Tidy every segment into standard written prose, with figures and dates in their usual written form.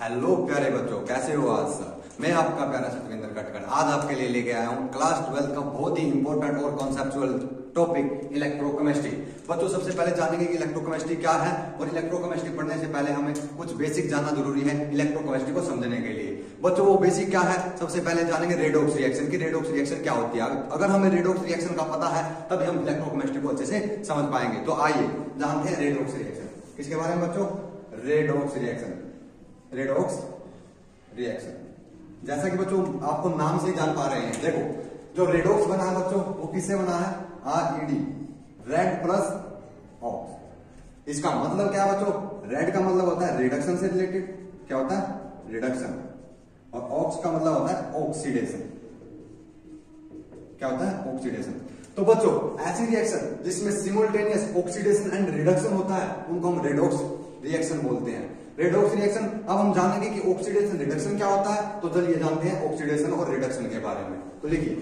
Hello प्यारे बच्चों, कैसे हो आज सब। मैं आपका प्यारा सतविंदर कटकड़ आज आपके लिए लेके आया हूँ क्लास 12 का बहुत ही इंपॉर्टेंट और कॉन्सेप्चुअल टॉपिक इलेक्ट्रोकेमिस्ट्री। बच्चों सबसे पहले जानेंगे कि इलेक्ट्रोकेमिस्ट्री क्या है, और इलेक्ट्रोकेमिस्ट्री पढ़ने से पहले हमें कुछ बेसिक जानना जरूरी है इलेक्ट्रोकेमिस्ट्री को समझने के लिए। बच्चों वो बेसिक क्या है, सबसे पहले जानेंगे रेडॉक्स रिएक्शन की रेडॉक्स रिएक्शन क्या होती है। अगर हमें रेडॉक्स रिएक्शन का पता है तभी हम इलेक्ट्रोकेमिस्ट्री को अच्छे से समझ पाएंगे। तो आइए जानते हैं रेडॉक्स रिएक्शन किसके बारे में बच्चों। रेडॉक्स रिएक्शन, रेडॉक्स रिएक्शन जैसा कि बच्चों आपको नाम से ही जान पा रहे हैं। देखो जो रेडॉक्स बना है बच्चों वो किससे बना है, RED, रेड प्लस ऑक्स। इसका मतलब क्या है बच्चों, रेड का मतलब होता है रिडक्शन से रिलेटेड, क्या होता है रिडक्शन, और ऑक्स का मतलब होता है ऑक्सीडेशन। क्या होता है ऑक्सीडेशन। तो बच्चों ऐसी रिएक्शन जिसमें सिमुलटेनियस ऑक्सीडेशन एंड रिडक्शन होता है उनको हम रेडॉक्स रिएक्शन बोलते हैं। रेडॉक्स रिएक्शन अब हम जानेंगे कि ऑक्सीडेशन रिडक्शन क्या होता है। तो चलिए जानते हैं ऑक्सीडेशन और रिडक्शन के बारे में। तो लिखिए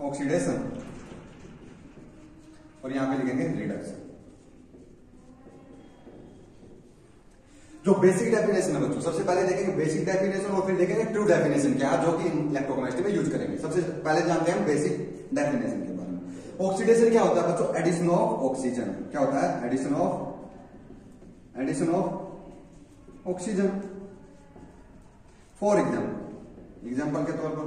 ऑक्सीडेशन और यहां पे लिखेंगे रिडक्शन। जो बेसिक डेफिनेशन है बच्चों, सबसे पहले देखेंगे बेसिक डेफिनेशन और फिर देखेंगे ट्रू डेफिनेशन क्या है, जो कि इलेक्ट्रोकेमिस्ट्री में यूज करेंगे। सबसे पहले जानते हैं बेसिक डेफिनेशन के बारे में। ऑक्सीडेशन क्या होता है बच्चों, एडिशन ऑफ ऑक्सीजन। क्या होता है addition of oxygen. For example के तौर पर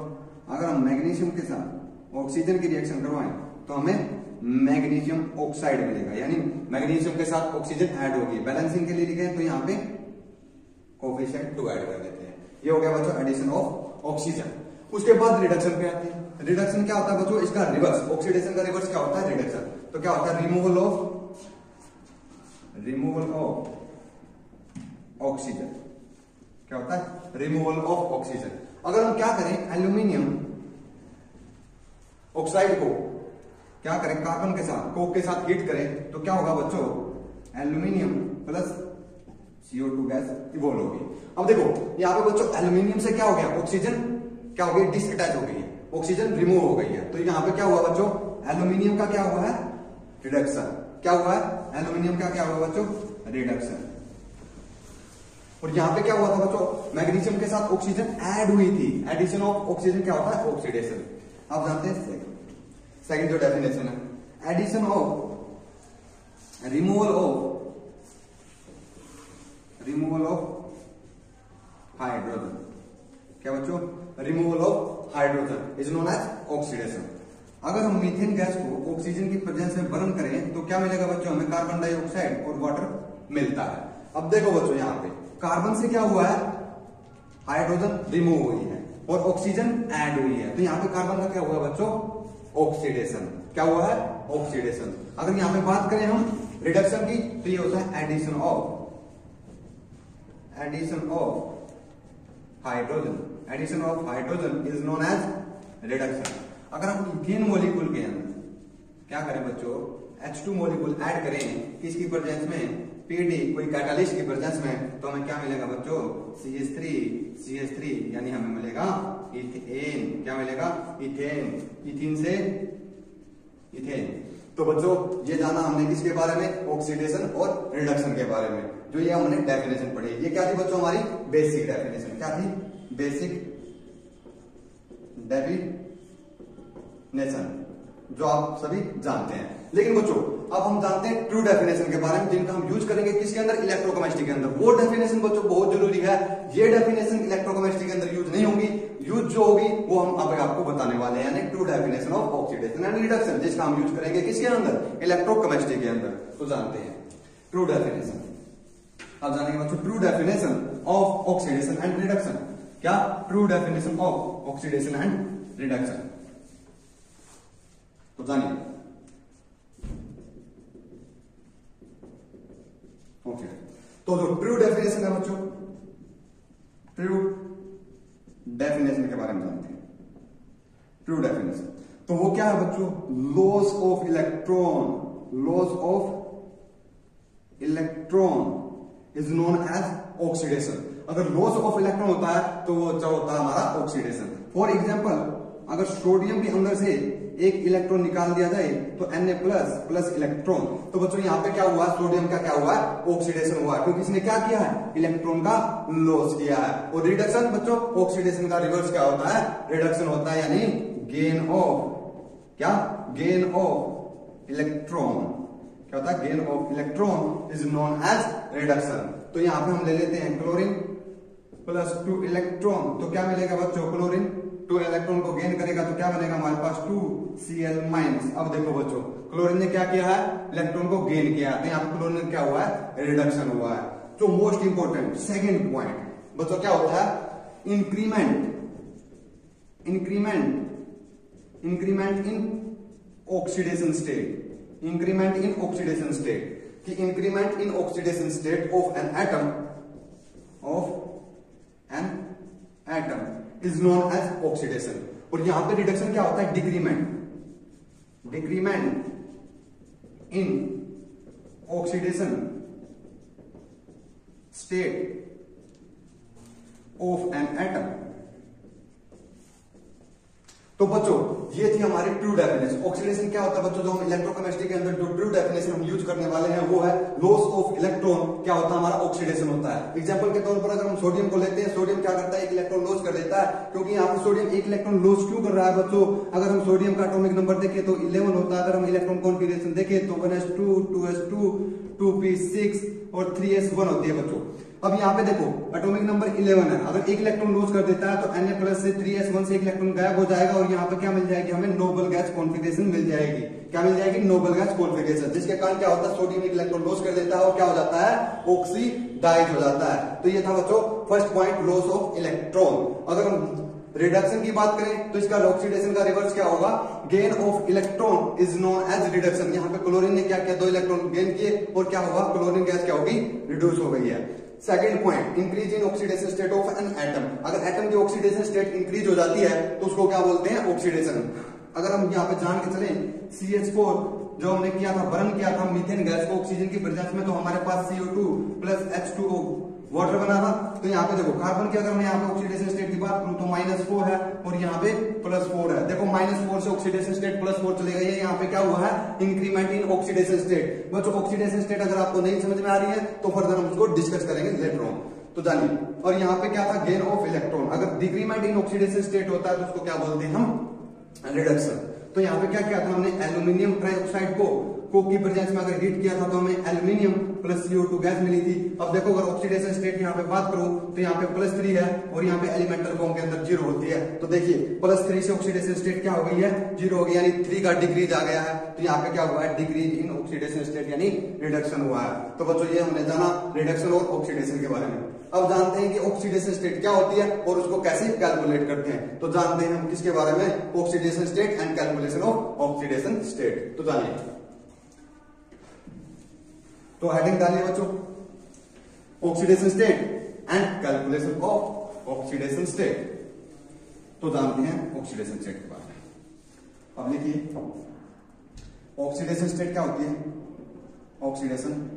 अगर हम मैग्नीशियम के साथ ऑक्सीजन की रिएक्शन करवाएं तो हमें मैग्नीशियम ऑक्साइड मिलेगा, यानी मैग्नीशियम के साथ ऑक्सीजन ऐड होगी। बैलेंसिंग के लिए लिखे तो यहां पे कोफिशिएंट 2 ऐड कर देते हैं। ये हो गया बच्चों एडिशन ऑफ ऑक्सीजन। उसके बाद रिडक्शन पे आते हैं। रिडक्शन क्या होता है बच्चों, इसका रिवर्स, ऑक्सीडेशन का रिवर्स क्या होता है रिडक्शन। तो क्या होता है रिमूवल ऑफ ऑक्सीजन। क्या होता है रिमूवल ऑफ ऑक्सीजन। अगर हम क्या करें एल्यूमिनियम ऑक्साइड को क्या करें कार्बन के साथ कोक के साथ हीट करें तो क्या होगा बच्चों, aluminium plus CO2 gas evolve होगी। अब देखो यहां पे बच्चों एल्यूमिनियम से क्या हो गया, ऑक्सीजन क्या हो गई डिसअटैच हो गई है, ऑक्सीजन रिमूव हो गई है। तो यहां पे क्या हुआ बच्चों, एल्यूमिनियम का क्या हुआ है रिडक्शन। क्या हुआ है एल्यूमिनियम का क्या हुआ बच्चों रिडक्शन। और यहां पे क्या हुआ था बच्चों, मैग्नीशियम के साथ ऑक्सीजन ऐड हुई थी। एडिशन ऑफ ऑक्सीजन क्या होता है ऑक्सीडेशन। अब जानते हैं सेकंड जो डेफिनेशन है, addition of removal of hydrogen. क्या बच्चों removal of hydrogen is known as oxidation. अगर हम मीथेन गैस को ऑक्सीजन की प्रेजेंस में बर्न करें तो क्या मिलेगा बच्चों, हमें कार्बन डाइऑक्साइड और वाटर मिलता है। अब देखो बच्चों यहां पे कार्बन से क्या हुआ है, हाइड्रोजन रिमूव हुई है और ऑक्सीजन ऐड हुई है। तो यहां पे कार्बन का क्या हुआ बच्चों ऑक्सीडेशन। क्या हुआ है ऑक्सीडेशन। अगर यहां पे बात करें हम रिडक्शन की तो ये होता है addition of hydrogen. Addition of hydrogen is known as reduction. अगर हम इथेन मॉलिक्यूल के अंदर क्या करें बच्चों, H2 मॉलिक्यूल ऐड करें किसकी प्रेजेंस में, PD कोई कैटालिस्ट की प्रेजेंस में, तो हमें क्या मिलेगा बच्चों CH3 यानी हमें मिलेगा इथेन। क्या मिलेगा इथेन, इथीन से इथेन। तो बच्चों ये जाना हमने किसके बारे में, ऑक्सीडेशन और रिडक्शन के बारे में, जो ये हमने डेफिनेशन पढ़ी। ये क्या थी बच्चों हमारी बेसिक डेफिनेशन। क्या थी बेसिक डेफिनेशन जो आप सभी जानते हैं। लेकिन बच्चों अब हम जानते हैं ट्रू डेफिनेशन के बारे में, जिनका हम यूज करेंगे किसके अंदर, इलेक्ट्रोकेमिस्ट्री के अंदर। वो डेफिनेशन बच्चों बहुत जरूरी है। ये डेफिनेशन इलेक्ट्रोकेमिस्ट्री के अंदर यूज नहीं होगी, यूज जो होगी वो हम अब आपको बताने वाले हैं, यानी true definition of oxidation and reduction, जिसका हम यूज करेंगे किसके अंदर, इलेक्ट्रोकेमिस्ट्री के अंदर। तो जानते हैं ट्रू डेफिनेशन। अब जानेंगे बच्चों true definition of oxidation and reduction. क्या true definition of oxidation and reduction, तो जानिए। ओके तो जो ट्रू डेफिनेशन है बच्चों, ट्रू डेफिनेशन के बारे में जानते हैं। ट्रू डेफिनेशन तो वो क्या है बच्चों, loss of electron is known as oxidation. अगर लॉस ऑफ इलेक्ट्रॉन होता है तो वो क्या होता है हमारा ऑक्सीडेशन। फॉर एग्जाम्पल अगर सोडियम के अंदर से एक इलेक्ट्रॉन निकाल दिया जाए तो Na प्लस इलेक्ट्रॉन। तो बच्चों यहाँ पे क्या हुआ, सोडियम का क्या हुआ, ऑक्सीडेशन हुआ, क्योंकि इसने क्या किया है, इलेक्ट्रॉन का लॉस किया है। और रिडक्शन बच्चों, ऑक्सीडेशन का रिवर्स क्या होता है, रिडक्शन होता है, यानी गेन ऑफ इलेक्ट्रॉन। क्या होता है, gain of electron is known as reduction. तो यहाँ पे हम ले लेते हैं क्लोरीन प्लस 2 इलेक्ट्रॉन, तो क्या मिलेगा बच्चों, क्लोरीन 2 इलेक्ट्रॉन को गेन करेगा तो क्या बनेगा हमारे पास 2Cl-। अब देखो बच्चों, क्लोरीन ने क्या किया है, इलेक्ट्रॉन को गेन किया है, तो यहाँ पे क्लोरीन क्या हुआ है, रिडक्शन हुआ है। तो मोस्ट इंपोर्टेंट सेकंड पॉइंट बच्चों क्या होता है, increment in oxidation state, increment in oxidation state, कि increment in oxidation state of an atom is known as oxidation. और यहां पे रिडक्शन क्या होता है, decrement in oxidation state of an atom. तो बच्चों ये थी हमारी ट्रू डेफिनेशन। ऑक्सीडेशन क्या होता है बच्चों, जो हम इलेक्ट्रोकेमिस्ट्री के अंदर जो ट्रू डेफिनेशन हम यूज करने वाले हैं वो है लॉस ऑफ इलेक्ट्रॉन। क्या होता है, हमारा ऑक्सीडेशन होता है। एग्जांपल के तौर पर अगर हम सोडियम को लेते हैं, सोडियम क्या करता है, एक इलेक्ट्रॉन लॉस कर देता है, क्योंकि यहाँ पे सोडियम एक इलेक्ट्रॉन लॉस क्यों कर रहा है बच्चों, अगर हम सोडियम का एटॉमिक नंबर देखें तो 11 होता है, अगर हम इलेक्ट्रॉन कॉन्फिगरेशन देखें तो 1s2 2s2 2p6 और 3s1 होती है बच्चों। अब यहाँ पे देखो एटॉमिक नंबर 11 है, अगर एक इलेक्ट्रॉन लॉस कर देता है तो Na+ से 3s1 से एक इलेक्ट्रॉन गायब हो जाएगा और यहाँ पे क्या मिल जाएगी, हमें नोबल गैस कॉन्फिगरेशन मिल जाएगी। क्या मिल जाएगी, नोबल गैस कॉन्फिगरेशन, जिसके कारण क्या होता है, सोडियम एक इलेक्ट्रॉन लॉस कर देता है और क्या हो जाता है, ऑक्सीडाइज हो जाता है। तो ये था बच्चों first point, loss of electron. अगर हम रिडक्शन की बात करें तो इसका ऑक्सीडेशन का रिवर्स क्या होगा, gain of electron is known as reduction. यहाँ पे क्लोरीन ने क्या किया, 2 इलेक्ट्रॉन गेन किए और क्या हुआ, क्लोरीन गैस क्या होगी, रिड्यूस हो गई है। Second point, increase in oxidation state of an atom. अगर एटम की ऑक्सीडेशन स्टेट इंक्रीज हो जाती है तो उसको क्या बोलते हैं, ऑक्सीडेशन। अगर हम यहाँ पे जान के चलें, CH4 जो हमने किया था, बर्न किया था मीथेन गैस को ऑक्सीजन की प्रेजेंस में, तो हमारे पास CO2 प्लस H2O वाटर बना था। तो यहाँ पे देखो कार्बन की अगर मैं यहाँ पे ऑक्सीडेशन स्टेट की बात करूं तो -4 है और यहाँ पे +4 है। देखो -4 से ऑक्सीडेशन स्टेट +4 चले गई है, यहाँ पे क्या हुआ है, इंक्रीमेंट इन ऑक्सीडेशन स्टेट। बच्चों ऑक्सीडेशन स्टेट अगर आपको नहीं समझ में आ रही है तो फर्दर हम उसको डिस्कस करेंगे लेटर ऑन, तो जानिए। और यहाँ पे क्या था, गेन ऑफ इलेक्ट्रॉन। अगर डिक्रीमेंट इन ऑक्सीडेशन स्टेट होता है तो उसको क्या बोलते हैं हम, रिडक्शन। तो यहाँ पे क्या किया था हमने, एल्यूमिनियम ट्राइऑक्साइड को कोक की प्रेजेंस में अगर हीट किया था तो हमें एल्यूमिनियम प्लस CO2 गैस मिली थी। अब देखो अगर ऑक्सीडेशन स्टेट यहाँ पे बात करूं तो यहाँ पे +3 है और यहाँ पे एलिमेंटल फॉर्म के अंदर 0 होती है। तो देखिए +3 से ऑक्सीडेशन स्टेट क्या हो गई है, 0 हो गई, यानी 3 का डिक्रीज आ गया है। तो यहाँ पे क्या हुआ है, डिक्रीज इन ऑक्सीडेशन स्टेट यानी रिडक्शन हुआ है। तो बच्चों ये हमने जाना रिडक्शन और ऑक्सीडेशन के बारे में। अब जानते हैं कि ऑक्सीडेशन स्टेट क्या होती है और उसको कैसे कैलकुलेट करते हैं। तो जानते हैं हम किसके बारे में, oxidation state and calculation of oxidation state. तो जानिए, तो हेडिंग डालिए बच्चों, oxidation state and calculation of oxidation state. तो जानते हैं ऑक्सीडेशन स्टेट के बारे में। अब लिखिए ऑक्सीडेशन स्टेट क्या होती है, ऑक्सीडेशन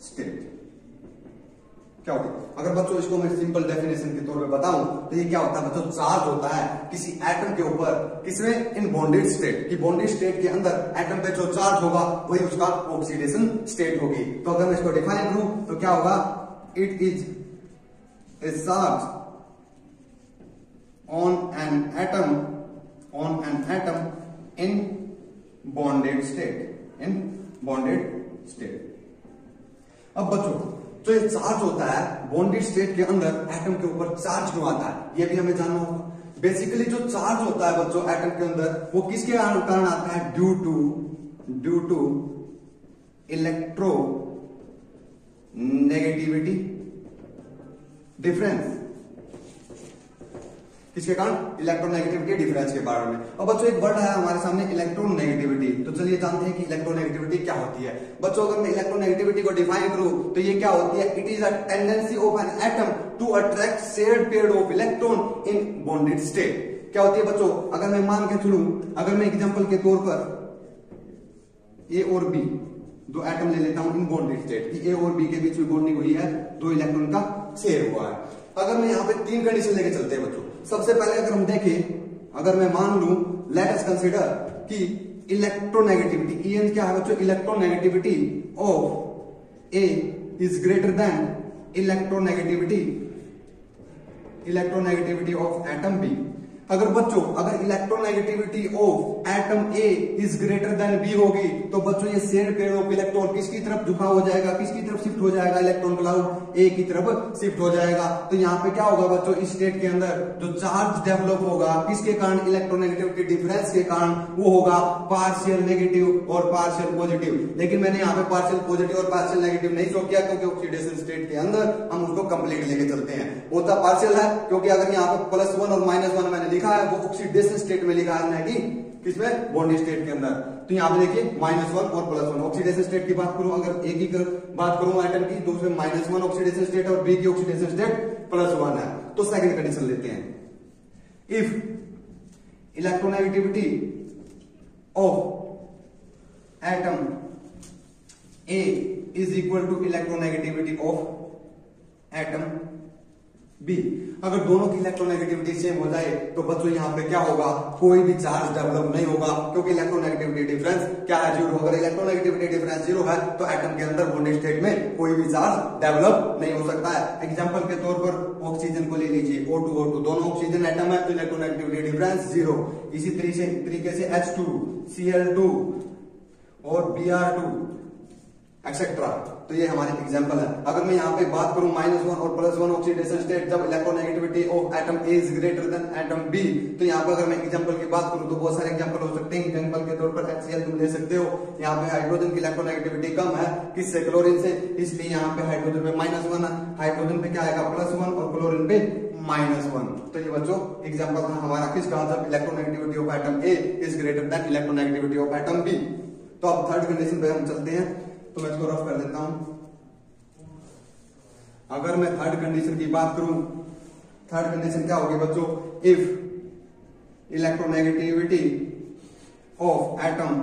स्टेट क्या होती है। अगर बच्चों इसको मैं सिंपल डेफिनेशन के तौर पे बताऊं तो ये क्या होता है बच्चों, चार्ज होता है किसी एटम के ऊपर, किसमें, इन बॉन्डेड स्टेट, की बॉन्डेड स्टेट के अंदर एटम पे जो चार्ज होगा वही उसका ऑक्सीडेशन स्टेट होगी। तो अगर मैं इसको डिफाइन करूं तो क्या होगा, it is a charge on an atom in bonded state. अब बच्चों तो ये चार्ज होता है बॉन्डेड स्टेट के अंदर, एटम के ऊपर चार्ज क्यों आता है ये भी हमें जानना होगा। बेसिकली जो चार्ज होता है बच्चों एटम के अंदर वो किसके कारण आता है, due to electronegativity difference. किसके कारण, इलेक्ट्रोनेगेटिविटी डिफरेंस के बारे में। अब बच्चों एक वर्ड है हमारे सामने, इलेक्ट्रोनेगेटिविटी। तो चलिए जानते हैं कि इलेक्ट्रोनेगेटिविटी क्या होती है। बच्चों अगर मैं इलेक्ट्रोनेगेटिविटी को डिफाइन करूं तो ये क्या होती है, it is a tendency of an atom to attract shared pair of electron in bonded state. क्या होती है बच्चों, अगर मैं मान के चलूं, अगर मैं एग्जांपल के तौर पर ए और बी दो एटम ले लेता हूं इन बॉन्डेड स्टेट, कि ए और बी के बीच में बॉन्डिंग हुई है, 2 इलेक्ट्रॉन का शेयर हुआ है। अगर मैं यहाँ पे 3 कंडीशन लेके चलते हैं बच्चों। सबसे पहले अगर हम देखें, अगर मैं मान लूं लेट अस कंसीडर कि इलेक्ट्रोनेगेटिविटी En क्या है बच्चों, electronegativity of A is greater than electronegativity of atom B. अगर बच्चों अगर electronegativity of atom A is greater than B होगी तो बच्चों ये शेयर पेयर ऑफ इलेक्ट्रॉन किसकी तरफ झुका हो जाएगा, किसकी तरफ शिफ्ट हो जाएगा, इलेक्ट्रॉन क्लाउड ए की तरफ शिफ्ट हो जाएगा। तो यहाँ पे क्या होगा बच्चों, इस स्टेट के अंदर जो चार्ज डेवलप होगा किसके कारण, इलेक्ट्रोनेगेटिविटी डिफरेंस के कारण, वो होगा पार्शियल नेगेटिव और पार्शियल पॉजिटिव। लेकिन मैंने यहाँ पे पार्शियल पॉजिटिव और पार्शियल नेगेटिव नहीं शो किया क्योंकि ऑक्सीडेशन स्टेट के अंदर हम उसको कंप्लीट लेके चलते हैं। होता पार्शियल है क्योंकि अगर यहाँ पे +1 और -1 मैंने लिखा है वो ऑक्सीडेशन स्टेट में लिखा है, कि किसमें, बॉन्ड स्टेट के अंदर। तो यहाँ पे देखिए -1 और +1 ऑक्सीडेशन स्टेट की बात करूं, अगर ए की बात करूं एटम की तो उसमें -1 ऑक्सीडेशन स्टेट और बी की ऑक्सीडेशन स्टेट +1 है। तो सेकंड कंडीशन लेते हैं, if electronegativity of atom A is equal to electronegativity of atom B, अगर दोनों की इलेक्ट्रोनेगेटिविटी सेम हो जाए तो बच्चों यहाँ पे क्या होगा, कोई भी चार्ज डेवलप नहीं होगा क्योंकि इलेक्ट्रोनेगेटिविटी डिफरेंस क्या है, 0। अगर इलेक्ट्रोनेगेटिविटी डिफरेंस 0 है तो एटम के अंदर बॉन्ड स्टेट में कोई भी चार्ज डेवलप नहीं हो सकता है। एग्जांपल के तौर पर ऑक्सीजन को ले लीजिए, O2 O2 दोनों ऑक्सीजन एटम है तो इलेक्ट्रोनेगेटिविटी डिफरेंस 0। इसी तरीके से H2 Cl2 और Br2 एक्सेट्रा। तो ये हमारे एग्जांपल है। अगर मैं यहाँ पे बात करूं -1 और +1 ऑक्सीडेशन स्टेट जब electronegativity of atom A is greater than atom B, तो यहाँ पे अगर मैं एग्जांपल की बात करूं तो बहुत सारे एग्जांपल हो सकते हैं। एग्जांपल के तौर पर HCl तुम ले सकते हो। यहाँ पे हाइड्रोजन की इलेक्ट्रोनेगेटिविटी कम है, किससे, क्लोरीन से, इसलिए यहाँ पे हाइड्रोजन पे -1 है, हाइड्रोजन पे क्या आएगा +1 और क्लोरीन पे -1। तो ये बच्चों एग्जांपल था हमारा किसका, जब electronegativity of atom A is greater than electronegativity of atom B. तो अब थर्ड कंडीशन पे हम चलते हैं, तो मैं इसको रफ कर देता हूं। अगर मैं थर्ड कंडीशन की बात करूं, थर्ड कंडीशन क्या होगी बच्चों, if electronegativity of atom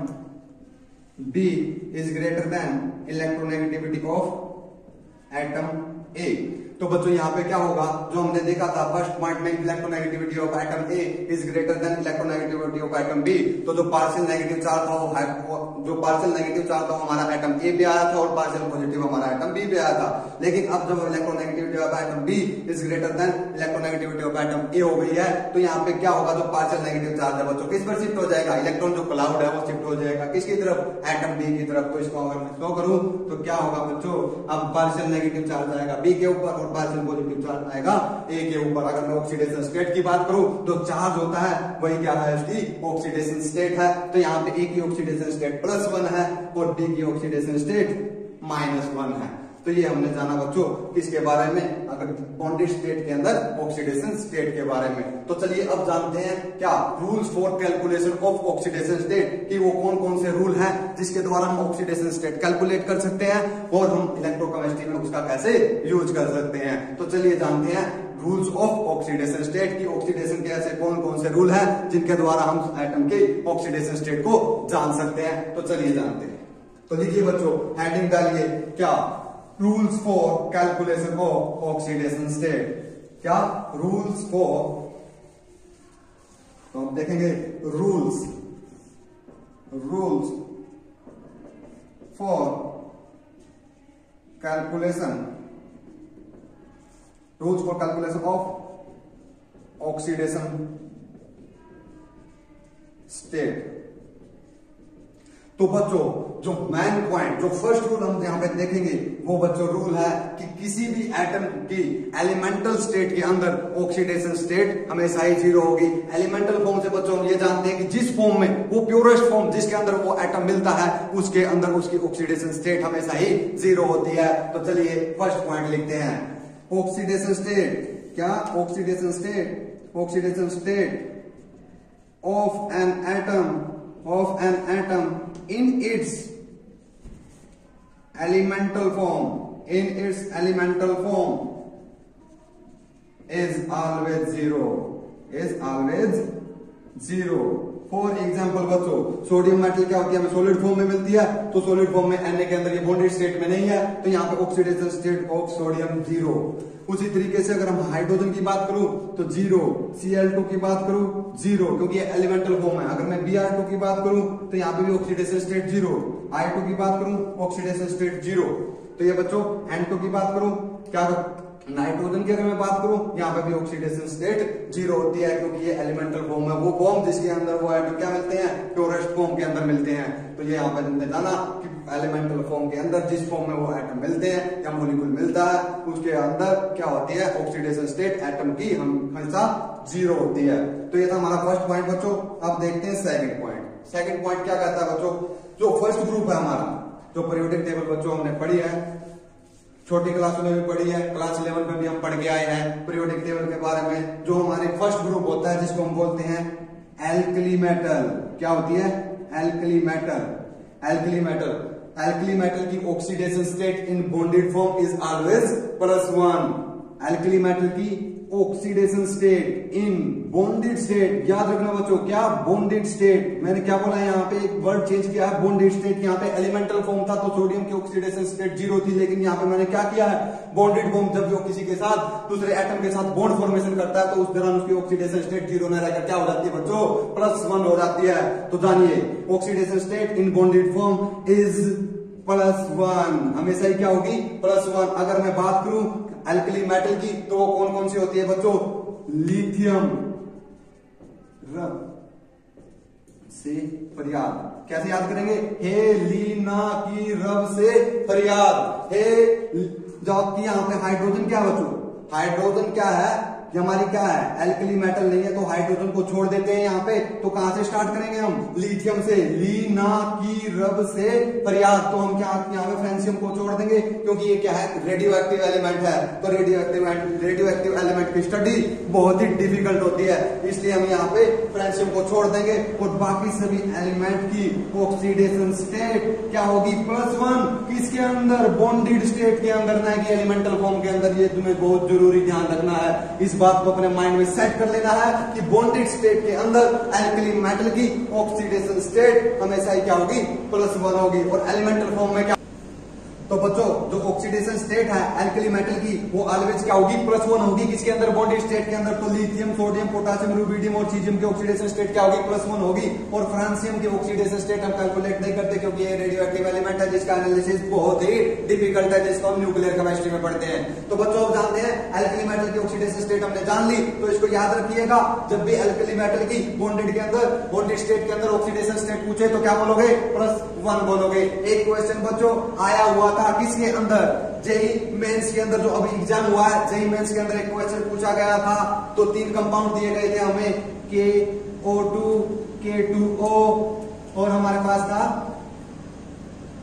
B is greater than electronegativity of atom A, तो बच्चों यहाँ पे क्या होगा, जो हमने देखा था फर्स्ट पॉइंट में, electronegativity of atom A is greater than electronegativity of atom B. तो जो पार्शियल नेगेटिव चार्ज था वो हमारा एटम ए पे आया था और पार्शियल पॉजिटिव हमारा एटम बी पे आया था। लेकिन अब जब electronegativity of atom B is greater than electronegativity of atom A हो गई है, तो यहाँ पे क्या होगा, जो पार्शियल नेगेटिव चार्ज है बच्चों किस पर शिफ्ट हो जाएगा, इलेक्ट्रॉन जो क्लाउड है वो शिफ्ट हो जाएगा किसकी तरफ, एटम बी की तरफ। तो इसको अगर मैं शो करूं तो क्या होगा बच्चों, अब पार्शियल नेगेटिव चार्ज आएगा बी के ऊपर और पार्शियल पॉजिटिव चार्ज आएगा ए के ऊपर। अगर मैं ऑक्सीडेशन स्टेट की बात करूं तो चार्ज होता है वही क्या है, इसकी ऑक्सीडेशन स्टेट है। तो यहाँ पे ए की ऑक्सीडेशन स्टेट +1 है और बी की ऑक्सीडेशन स्टेट -1 है। तो ये हमने जाना बच्चों किसके बारे में, अगर बॉन्डेड स्टेट के अंदर ऑक्सीडेशन स्टेट के बारे में। तो चलिए अब जानते हैं क्या rules for calculation of oxidation state, कि वो कौन कौन से रूल हैं जिसके द्वारा हम ऑक्सीडेशन स्टेट कैलकुलेट कर सकते हैं और हम इलेक्ट्रोकेमिस्ट्री में उसका कैसे यूज कर सकते हैं। तो चलिए जानते हैं रूल्स ऑफ ऑक्सीडेशन स्टेट की, ऑक्सीडेशन के ऐसे कौन कौन से रूल हैं जिनके द्वारा हम एटम के ऑक्सीडेशन स्टेट को जान सकते हैं। तो चलिए जानते हैं। तो लिखिए बच्चों, हेडिंग डालिए क्या, rules for calculation of oxidation state. क्या रूल्स फॉर, तो हम देखेंगे rules for calculation of oxidation state. तो बच्चों जो मेन पॉइंट, जो फर्स्ट रूल हम यहां पे देखेंगे वो बच्चों रूल है कि किसी भी एटम की एलिमेंटल स्टेट के अंदर ऑक्सीडेशन स्टेट हमेशा ही 0 होगी। एलिमेंटल फॉर्म से बच्चों हम ये जानते हैं कि जिस फॉर्म में, वो प्योरेस्ट फॉर्म जिसके अंदर वो एटम मिलता है उसके अंदर उसकी ऑक्सीडेशन स्टेट हमेशा ही 0 होती है। तो चलिए फर्स्ट पॉइंट लिखते हैं, ऑक्सीडेशन स्टेट। क्या, oxidation state of an atom in its elemental form is always 0, for example बच्चों, सोडियम मेटल क्या होती है, हमें सॉलिड फॉर्म में मिलती है, तो सॉलिड फॉर्म में Na के अंदर ये बॉन्डेड स्टेट में नहीं है, तो यहाँ पे ऑक्सीडेशन स्टेट ऑफ सोडियम 0। उसी तरीके से अगर हम हाइड्रोजन की बात करूं तो 0, Cl2 की बात करूं 0, क्योंकि ये एलिमेंटल फॉर्म है। अगर मैं Br2 की बात करूं तो यहाँ पे भी ऑक्सीडेशन स्टेट 0, I2 की बात करूं ऑक्सीडेशन स्टेट 0। तो ये बच्चों N2 की बात करूं, क्या नाइट्रोजन की अगर मैं बात करूं, यहाँ पे भी ऑक्सीडेशन स्टेट 0 होती है, क्योंकि ये एलिमेंटल फॉर्म है, वो फॉर्म जिसके अंदर वो एटम क्या मिलते हैं, प्योरेस्ट फॉर्म के अंदर मिलते हैं। तो ये यहाँ पे जाना कि एलिमेंटल फॉर्म के अंदर जिस फॉर्म में वो एटम मिलते हैं या मॉलिक्यूल मिलता है, उसके अंदर क्या होती है, ऑक्सीडेशन स्टेट एटम की हमेशा 0 होती है। तो ये था हमारा फर्स्ट पॉइंट बच्चों। अब देखते हैं सेकंड पॉइंट। सेकंड पॉइंट क्या कहता है बच्चों, जो फर्स्ट ग्रुप है हमारा, जो पीरियोडिक टेबल बच्चों हमने पढ़ी है, छोटी क्लासों में भी पढ़ी है, क्लास 11 में भी हम पढ़ के आए हैं पीरियोडिक टेबल के बारे में। जो हमारे फर्स्ट ग्रुप होता है जिसको हम बोलते हैं एल्कली मेटल, क्या होती है, alkali metal. Alkali metal, alkali metal की oxidation state in bonded form is always +1। Alkali metal की oxidation state in bonded state, याद रखना बच्चों, क्या बॉन्डेड स्टेट। मैंने क्या बोला यहाँ पे, एक वर्ड चेंज किया है, बॉन्डेड स्टेट। यहाँ पे एलिमेंटल फॉर्म था तो सोडियम की ऑक्सीडेशन स्टेट 0 थी, लेकिन यहाँ पे मैंने क्या किया है, बॉन्डेड फॉर्म। जब वो किसी के साथ दूसरे एटम के साथ बॉन्ड फॉर्मेशन करता है तो उस दौरान उसकी ऑक्सीडेशन स्टेट 0 न रहकर क्या हो जाती है बच्चों, +1 हो जाती है। तो जानिए oxidation state in bonded form is +1, हमेशा ही क्या होगी, +1। अगर मैं बात करूं एल्कली मेटल की तो वो कौन कौन सी होती है बच्चों, लिथियम रब से फरियाद। कैसे याद करेंगे, हे लीना की रब से फरियाद। हे जबकि यहाँ पे हाइड्रोजन क्या है बच्चों, हाइड्रोजन क्या है, ये हमारी क्या है, एल्कली मेटल नहीं है, तो हाइड्रोजन को छोड़ देते हैं यहाँ पे। तो कहां से स्टार्ट करेंगे हम, लिथियम से, लीना की रब से फरियाद। तो हम क्या यहाँ पे फ्रेंशियम को छोड़ देंगे, क्योंकि ये क्या है, रेडियो एक्टिव एलिमेंट है। तो रेडियो एक्टिव एलिमेंट की स्टडी बहुत ही डिफिकल्ट होती है, इसलिए हम यहाँ पे फ्रेंशियम को छोड़ देंगे। और बाकी सभी एलिमेंट की ऑक्सीडेशन स्टेट क्या होगी, +1। किसके अंदर, बॉन्डेड स्टेट के अंदर, ना कि एलिमेंटल फॉर्म के अंदर। ये तुम्हें बहुत जरूरी ध्यान रखना है, इस बात को अपने माइंड में सेट कर लेना है कि बॉन्डेड स्टेट के अंदर एल्कली मेटल की ऑक्सीडेशन स्टेट हमेशा ही क्या होगी, +1 होगी। और एलिमेंटल फॉर्म में क्या, तो बच्चों जो ऑक्सीडेशन स्टेट है एल्कली मेटल की वो ऑलवेज क्या होगी, +1 होगी। किसके अंदर, बॉन्डेड स्टेट के अंदर। तो लिथियम, सोडियम, पोटेशियम, रुबिडियम और सीजियम की ऑक्सीडेशन स्टेट क्या होगी, +1 होगी। और फ्रांसियम की ऑक्सीडेशन स्टेट हम कैलकुलेट नहीं करते, क्योंकि ये रेडियो एक्टिव एलिमेंट है जिसका एनालिसिस बहुत ही डिफिकल्ट है, जिसको हम न्यूक्लियर केमिस्ट्री में पढ़ते हैं। तो बच्चों अब जानते हैं एल्कली मेटल की ऑक्सीडेशन स्टेट हमने जान ली, तो इसको याद रखिएगा, जब भी एल्कली मेटल की बॉन्डेड के अंदर, बॉन्डेड स्टेट के अंदर ऑक्सीडेशन स्टेट पूछे तो क्या बोलोगे, +1 बोलोगे। एक क्वेश्चन बच्चों आया हुआ था किसके अंदर, जेई मेंस के अंदर, जो अभी एग्जाम हुआ है जेई मेंस के अंदर एक क्वेश्चन पूछा गया था। तो 3 कंपाउंड दिए गए थे हमें, KO2, K2O और हमारे पास था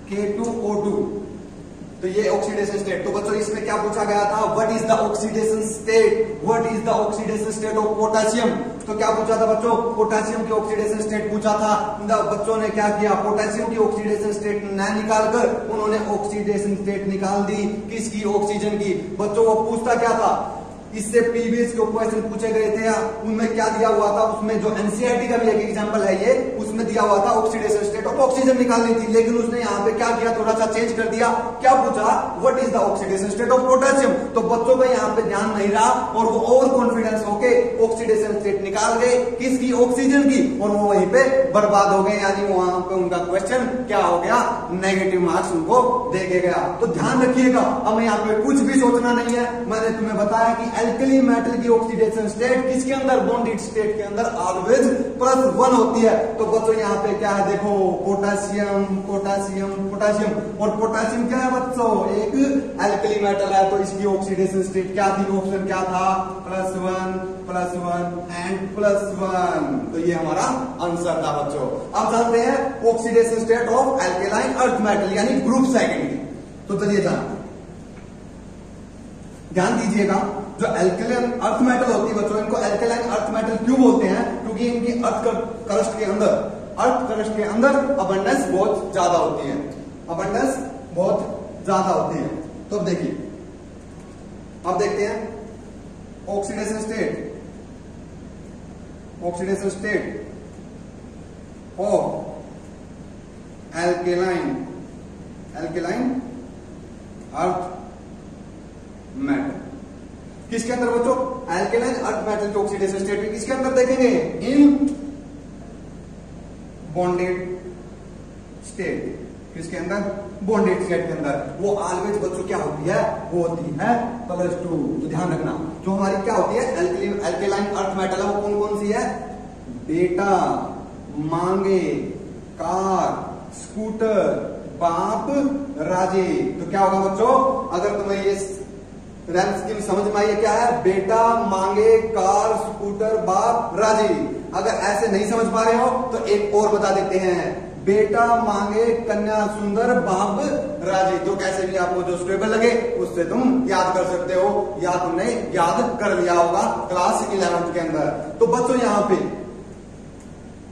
K2O2। तो ये ऑक्सीडेशन स्टेट। तो बच्चों इसमें क्या पूछा गया था, what is the oxidation state, what is the oxidation state of potassium. तो क्या पूछा था बच्चों, पोटेशियम की ऑक्सीडेशन स्टेट पूछा था। बच्चों ने क्या किया, पोटेशियम की ऑक्सीडेशन स्टेट न निकालकर उन्होंने ऑक्सीडेशन स्टेट निकाल दी, किसकी, ऑक्सीजन की। बच्चों वो पूछता क्या था, इससे प्रीवियस जो क्वेश्चन पूछे गए थे उनमें क्या दिया हुआ था, उसमें जो एनसीईआरटी का भी एक एग्जांपल है ये, उसमें दिया हुआ था ऑक्सीडेशन स्टेट ऑफ ऑक्सीजन निकालनी थी, लेकिन उसने यहाँ पे क्या किया, थोड़ा सा चेंज कर दिया। क्या पूछा, what is the oxidation state of potassium. तो बच्चों का यहाँ पे ध्यान नहीं रहा और वो ओवर कॉन्फिडेंस होके ऑक्सीडेशन स्टेट निकाल गए, किसकी, ऑक्सीजन की, और वो वहीं पे बर्बाद हो गए। यानी वहां पे उनका क्वेश्चन क्या हो गया, नेगेटिव मार्क्स उनको दे गया। तो ध्यान रखिएगा, हमें यहाँ पे कुछ भी सोचना नहीं है। मैंने तुम्हें बताया कि एल्कली मेटल की ऑक्सीडेशन स्टेट किसके अंदर, बॉन्डेड स्टेट के अंदर ऑलवेज +1 होती है। तो बच्चों यहाँ पे क्या है, देखो पोटेशियम, पोटेशियम, पोटेशियम, और पोटेशियम क्या है बच्चों, एक एल्कली मेटल है। तो इसकी ऑक्सीडेशन स्टेट क्या थी, ऑप्शन क्या था, +1, +1 एंड +1। तो ये हमारा आंसर था बच्चों। अब जानते हैं oxidation state of alkaline earth metal यानी ग्रुप सेकंड की। तो चलिए जानते, ध्यान दीजिएगा, जो एल्केलाइन अर्थ मेटल होती है बच्चों, इनको एल्केलाइन अर्थ मेटल क्यों बोलते हैं, क्योंकि इनकी अर्थ क्रस्ट के अंदर अबंडेंस बहुत ज्यादा होती है, अबंडेंस बहुत ज्यादा होती है। तो अब देखिए, अब देखते हैं oxidation state of alkaline earth metal. किसके अंदर बच्चों? एल्केलाइन अर्थ मेटल के ऑक्सीडेशन स्टेट में किसके अंदर देखेंगे? इन बॉन्डेड स्टेट। किसके अंदर? बॉन्डेड स्टेट के अंदर। वो ऑलवेज बच्चों क्या होती है? वो होती है +2। तो ध्यान रखना, जो हमारी क्या होती है एल्केलाइन अर्थ मेटल है, वो कौन कौन सी है? बेटा, मांगे, कार, स्कूटर, बाप, राजे। तो क्या होगा बच्चों? अगर तुम्हें ये रैंक स्कीम समझ में आई है, क्या है? बेटा, मांगे, कार, स्कूटर, बाप, राजे। अगर ऐसे नहीं समझ पा रहे हो तो एक और बता देते हैं, बेटा, मांगे, कन्या, सुंदर, बाप, राजे। तो कैसे भी आपको जो स्टेबल लगे उससे तुम याद कर सकते हो, या तुमने याद कर लिया होगा क्लास 11th के अंदर। तो बच्चों यहां पे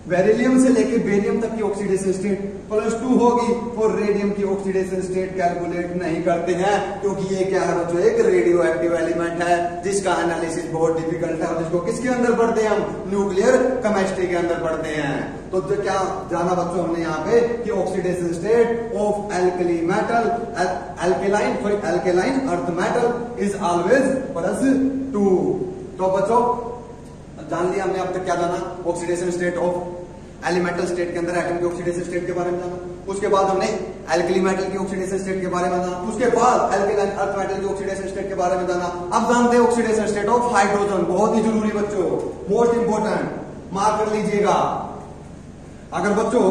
बेरिलियम से लेके बेरियम तक की ऑक्सीडेशन स्टेट +2 होगी, और रेडियम की ऑक्सीडेशन स्टेट कैलकुलेट नहीं करते हैं, क्योंकि ये क्या है बच्चों? एक रेडियो एक्टिव एलिमेंट है जिसका एनालिसिस बहुत डिफिकल्ट है, और जिसको किसके अंदर पढ़ते हैं हम? न्यूक्लियर केमिस्ट्री के अंदर पढ़ते हैं। तो क्या जाना बच्चों हमने यहाँ पे कि oxidation state of alkaline earth metal is always +2। तो बच्चों जान लिया हमने अब तक। क्या जाना? Oxidation state of elemental state के अंदर एटम के ऑक्सीडेशन स्टेट के बारे में जाना। उसके बाद हमने एल्कली मेटल की ऑक्सीडेशन स्टेट के बारे में जाना। उसके बाद एल्केलाइन अर्थ मेटल की ऑक्सीडेशन स्टेट के बारे में जाना। अब जानते हैं ऑक्सीडेशन स्टेट ऑफ हाइड्रोजन। बहुत ही जरूरी बच्चों, मोस्ट इंपोर्टेंट, मार्क कर लीजिएगा। अगर बच्चों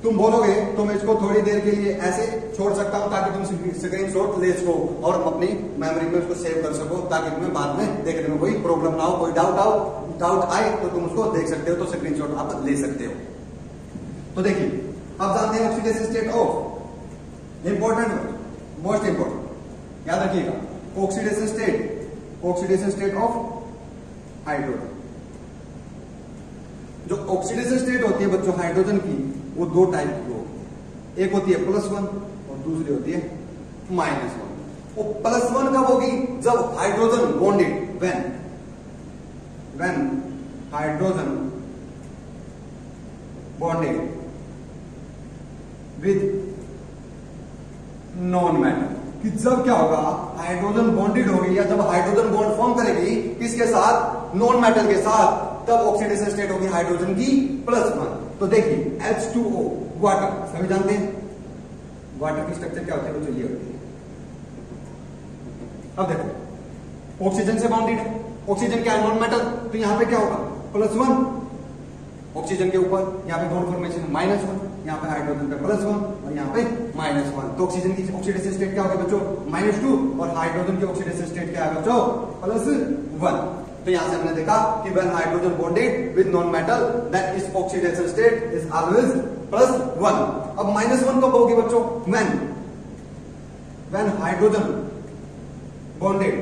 तुम बोलोगे तो मैं इसको थोड़ी देर के लिए ऐसे छोड़ सकता हूं ताकि तुम स्क्रीनशॉट ले सको और अपनी मेमोरी में उसको सेव कर सको, ताकि तुम्हें बाद में देखने में कोई प्रॉब्लम ना हो, कोई डाउट आए तो तुम उसको देख सकते हो, तो स्क्रीनशॉट आप ले सकते हो। तो देखिए, अब जानते हैं oxidation state of important, most important, याद रखिएगा, ऑक्सीडेशन स्टेट ऑफ हाइड्रोजन। जो ऑक्सीडेशन स्टेट होती है बच्चों हाइड्रोजन की, वो दो टाइप की होगी। एक होती है +1 और दूसरी होती है -1। वो +1 कब होगी? जब hydrogen bonded, when hydrogen bonded with non metal. कि जब क्या होगा? हाइड्रोजन बॉन्डेड होगी, या जब हाइड्रोजन बॉन्ड फॉर्म करेगी किसके साथ? नॉन मेटल के साथ, तब ऑक्सीडेशन स्टेट होगी हाइड्रोजन की +1। तो देखिए H2O, वाटर, सभी जानते हैं वाटर की स्ट्रक्चर क्या होती है बच्चों? ये होती है। अब देखो, ऑक्सीजन से बाउंडेड है, ऑक्सीजन क्या है? Non metal. तो यहां पे क्या होगा? +1 ऑक्सीजन के ऊपर, यहाँ पे बॉन्ड फॉर्मेशन -1, यहाँ पे हाइड्रोजन पे +1 और यहाँ पे -1। तो ऑक्सीजन की ऑक्सीडेशन स्टेट क्या होगी बच्चों? -2, और हाइड्रोजन की ऑक्सीडेशन स्टेट क्या है बच्चों? +1। तो यहां से हमने देखा कि when hydrogen bonded with non metal then its oxidation state is always +1। अब -1 कब होगी बच्चों? when hydrogen bonded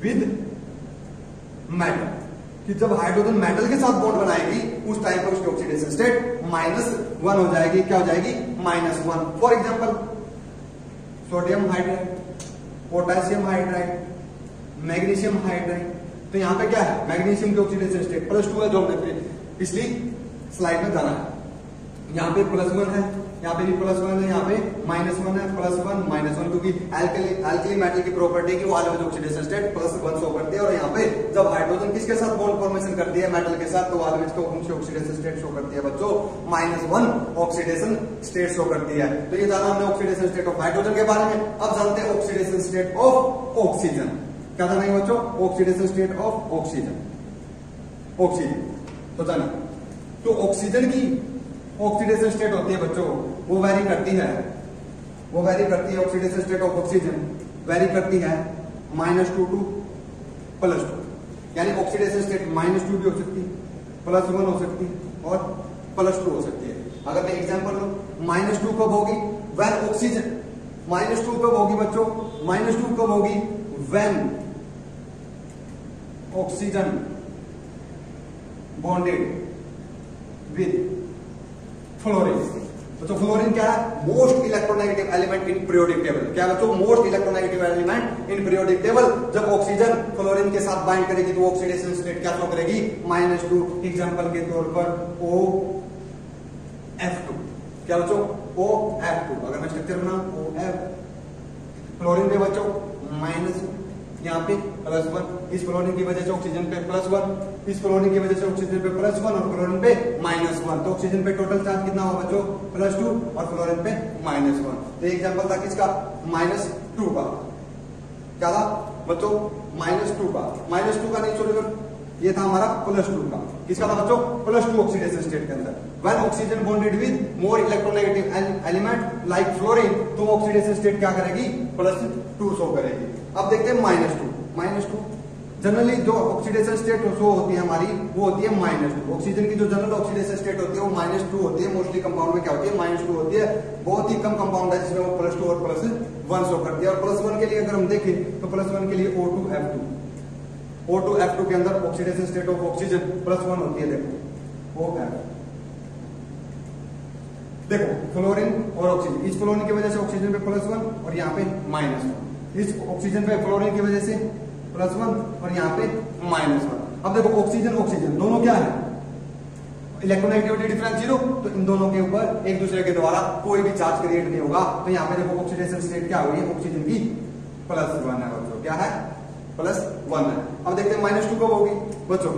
with metal, कि जब हाइड्रोजन मेटल के साथ बॉन्ड बनाएगी उस टाइम पर उसकी ऑक्सीडेशन स्टेट -1 हो जाएगी। क्या हो जाएगी? -1। For example sodium hydride, potassium hydride, magnesium hydride. तो यहां पे क्या है? मैग्नीशियम की ऑक्सीडेशन स्टेट +2 है, जो हमने पिछली स्लाइड में जाना है। यहाँ पे +1 है, यहाँ पे भी +1 है, यहाँ पे -1 है, +1 -1, क्योंकि एल्कली मेटल की प्रॉपर्टी की वो ऑलवेज ऑक्सीडेशन स्टेट +1 शो करती है। और यहाँ पे जब हाइड्रोजन किसके साथ बॉन्ड फॉर्मेशन करती है? मेटल के साथ, तो ऑलवेज को ऑक्सीडेशन स्टेट शो करती है बच्चों -1 ऑक्सीडेशन स्टेट शो करती है। तो ये जाना हमने ऑक्सीडेशन स्टेट ऑफ हाइड्रोजन के बारे में। अब जानते हैं ऑक्सीडेशन स्टेट ऑफ ऑक्सीजन। क्या जाना है बच्चों? Oxidation state of oxygen. तो जानिए, तो ऑक्सीजन की ऑक्सीडेशन स्टेट होती है बच्चों, वो वेरी करती है oxidation state of oxygen very करती है -2 to +2। यानी ऑक्सीडेशन स्टेट -2 भी हो सकती है, +1 हो सकती है और +2 हो सकती है। अगर मैं एग्जांपल लूं, -2 कब होगी? व्हेन ऑक्सीजन, -2 कब होगी बच्चों? -2 कब होगी? When oxygen bonded with fluorine. तो फ्लोरीन क्या है? Most electronegative element in periodic table. क्या बच्चों? Most electronegative element in periodic table. जब ऑक्सीजन फ्लोरीन के साथ बाइंड करेगी तो ऑक्सीडेशन स्टेट क्या शो करेगी? -2। एग्जांपल के तौर पर F2। क्या बच्चों? OF2। अगर मैं स्ट्रक्चर बनाऊं OF, फ्लोरीन पे बच्चों माइनस, यहाँ पे +1, इस फ्लोरीन की वजह से ऑक्सीजन पे +1, इस फ्लोरीन की वजह से ऑक्सीजन पे +1 और फ्लोरीन पे -1। तो ऑक्सीजन पे टोटल चार्ज कितना होगा बच्चों? +2 और फ्लोरीन पे -1। तो एग्जांपल था किसका? -2 का। क्या था बच्चों? -2 का। -2 का नहीं सॉल्यूशन, ये था हमारा +2 का। किसका था बच्चों? +2 ऑक्सीडेशन स्टेट के अंदर। When oxygen bonded with more electronegative element like fluorine, तो ऑक्सीडेशन स्टेट क्या करेगी? +2 शो करेगी। अब देखते हैं -2। जनरली जो ऑक्सीडेशन स्टेट शो होती है हमारी, वो होती है -2। ऑक्सीजन की जो जनरल ऑक्सीडेशन स्टेट होती है वो -2 होती है। मोस्टली कंपाउंड में क्या होती है? -2 होती है। बहुत ही कम कंपाउंड है जिसमें वो +2 और +1 शो करती है। और +1 के लिए अगर हम देखें तो +1 के लिए O2F2 के अंदर ऑक्सीडेशन स्टेट ऑफ ऑक्सीजन +1 होती है। देखो OF, देखो फ्लोरीन और ऑक्सीजन, इस फ्लोरीन की वजह से ऑक्सीजन पे +1 और यहाँ पे -1, इस ऑक्सीजन पे फ्लोरीन की वजह से +1 और यहाँ पे -1। अब देखो ऑक्सीजन दोनों क्या है? इलेक्ट्रोनेगेटिविटी डिफरेंस 0, तो इन दोनों के ऊपर एक दूसरे के द्वारा कोई भी चार्ज क्रिएट नहीं होगा। तो यहाँ पे देखो ऑक्सीडेशन स्टेट क्या हुई है? ऑक्सीजन की +1 है बच्चों। क्या है? +1 है। अब देखते हैं -2 कब होगी बच्चों?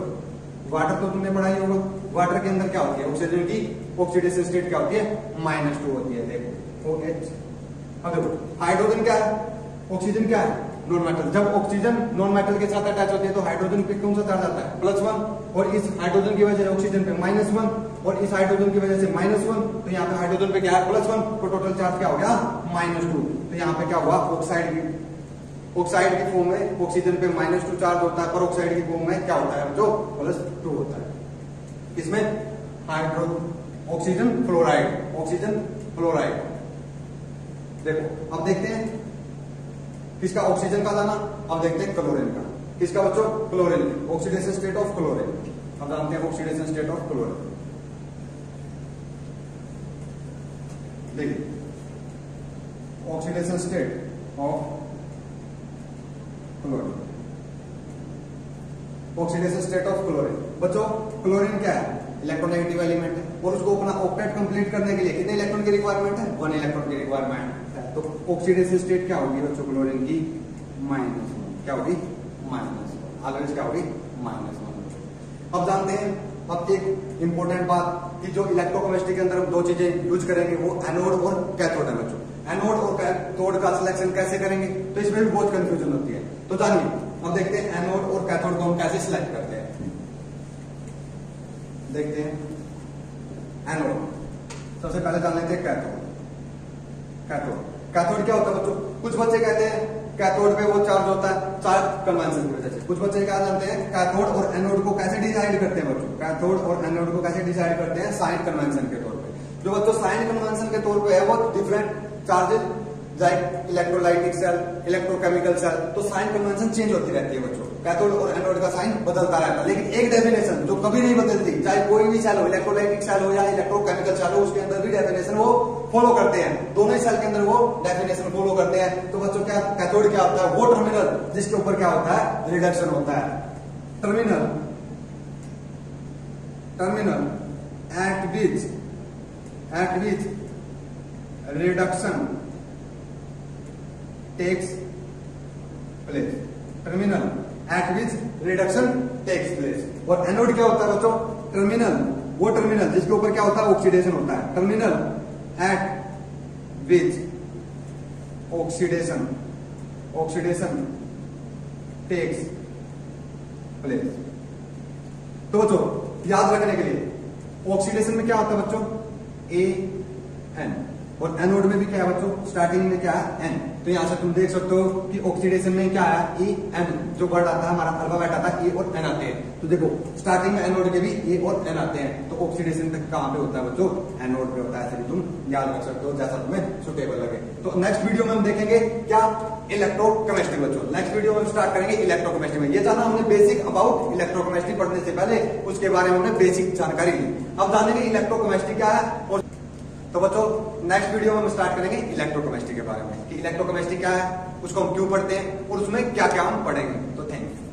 वाटर तो तुमने पढ़ा ही होगा। वाटर के अंदर क्या होती है? ऑक्सीजन की ऑक्सीडेशन स्टेट क्या होती है? -2 होती है। देखो OH। अब देखो हाइड्रोजन क्या है? ऑक्सीजन क्या है? Non metal. जब ऑक्सीजन नॉन मेटल के साथ अटैच होती है तो हाइड्रोजन पे कौन सा चार्ज आता है? +1। और इस हाइड्रोजन की वजह से ऑक्सीजन पे -1 और इस हाइड्रोजन की वजह से -1। तो यहाँ पे हाइड्रोजन पे क्या है? +1। तो टोटल चार्ज क्या हो गया? -2। तो यहाँ पे क्या हुआ? ऑक्साइड की फॉर्म में ऑक्सीजन पे -2 चार्ज होता है, पर ऑक्साइड की फॉर्म में क्या होता है? जो +2 होता है। इसमें ऑक्सीजन फ्लोराइड। देखो अब देखते हैं किसका? ऑक्सीजन का था ना। अब देखते हैं क्लोरीन का। किसका बच्चों? Chlorine. Oxidation state of chlorine. अब जानते हैं ऑक्सीडेशन स्टेट ऑफ क्लोरीन। देखिए oxidation state of chlorine, oxidation state of chlorine. बच्चों क्लोरीन क्या है? इलेक्ट्रोनेगेटिव एलिमेंट है और उसको अपना ऑक्टेट कंप्लीट करने के लिए कितने इलेक्ट्रॉन की रिक्वायरमेंट है? 1 इलेक्ट्रॉन की रिक्वायरमेंट है। तो ऑक्सीडेशन स्टेट क्या होगी बच्चों क्लोरीन की? -1। क्या होगी? -1। ऑलवेज क्या होगी? -1। अब जानते हैं अब एक इंपॉर्टेंट बात कि जो इलेक्ट्रोकेमिस्ट्री के अंदर हम 2 चीजें यूज करेंगे वो एनोड और कैथोड है बच्चों। एनोड और कैथोड का सिलेक्शन कैसे करेंगे? तो इसमें भी बहुत कंफ्यूजन होती है। तो जानिए अब देखते हैं एनोड और कैथोड को हम कैसे सिलेक्ट करते हैं। देखते हैं एनोड। सबसे पहले जान लेते हैं कैथोड। कैथोड क्या होता है बच्चों? कुछ बच्चे कहते हैं कैथोड पे वो चार्ज होता है चार्ज कन्वेंशन की वजह से। कुछ बच्चे क्या जानते हैं कैथोड और एनोड को कैसे डिसाइड करते हैं बच्चों? कैथोड और एनोड को कैसे डिसाइड करते हैं? साइन कन्वेंशन के तौर पे। जो बच्चों साइन कन्वेंशन के तौर पे है वो different charges like electrolytic cell, electrochemical cell, तो साइन कन्वेंशन चेंज होती रहती है बच्चों। कैथोड और एनोड का साइन बदलता रहता है, लेकिन एक डेफिनेशन जो कभी नहीं बदलती, चाहे कोई भी सेल हो, इलेक्ट्रोलाइटिक सेल हो या इलेक्ट्रोकेमिकल सेल हो, उसके अंदर भी डेफिनेशन वो फॉलो करते हैं। दोनों ही सेल के अंदर वो डेफिनेशन फॉलो करते हैं। तो बच्चों क्या कैथोड क्या होता है? वो टर्मिनल जिसके ऊपर क्या होता है? रिडक्शन होता है। Terminal at which reduction takes place. Terminal at which reduction takes place. और एनोड क्या होता है बच्चों? वो टर्मिनल जिसके ऊपर क्या होता है? ऑक्सीडेशन होता है। Terminal at which oxidation takes place. तो बच्चों याद रखने के लिए ऑक्सीडेशन में क्या होता है बच्चों? AN। और एनोड में भी क्या है बच्चों? स्टार्टिंग में क्या है? N। तो यहां से तुम देख सकते हो कि ऑक्सीडेशन में क्या है? EN। जो वर्ड आता है हमारा अल्फाबेट आता है, A और N आते हैं। तो देखो स्टार्टिंग में एनोड के भी A और N आते हैं। तो ऑक्सीडेशन तक कहां पे होता है बच्चों? एनोड पे होता है। ऐसे भी तुम याद रख सकते हो जैसा तुम्हें सुटेबल लगे। तो नेक्स्ट वीडियो में हम देखेंगे क्या? इलेक्ट्रोकेमिस्ट्री बच्चों। नेक्स्ट वीडियो में हम स्टार्ट करेंगे इलेक्ट्रोकेमिस्ट्री में। ये जाना हमने बेसिक अबाउट इलेक्ट्रोकेमिस्ट्री पढ़ने से पहले उसके बारे में हमने बेसिक जानकारी ली। अब जानेंगे इलेक्ट्रोकेमिस्ट्री क्या है। और तो बच्चों नेक्स्ट वीडियो में हम स्टार्ट करेंगे इलेक्ट्रोकेमिस्ट्री के बारे में कि इलेक्ट्रोकेमिस्ट्री क्या है, उसको हम क्यों पढ़ते हैं और उसमें क्या क्या हम पढ़ेंगे। तो थैंक यू।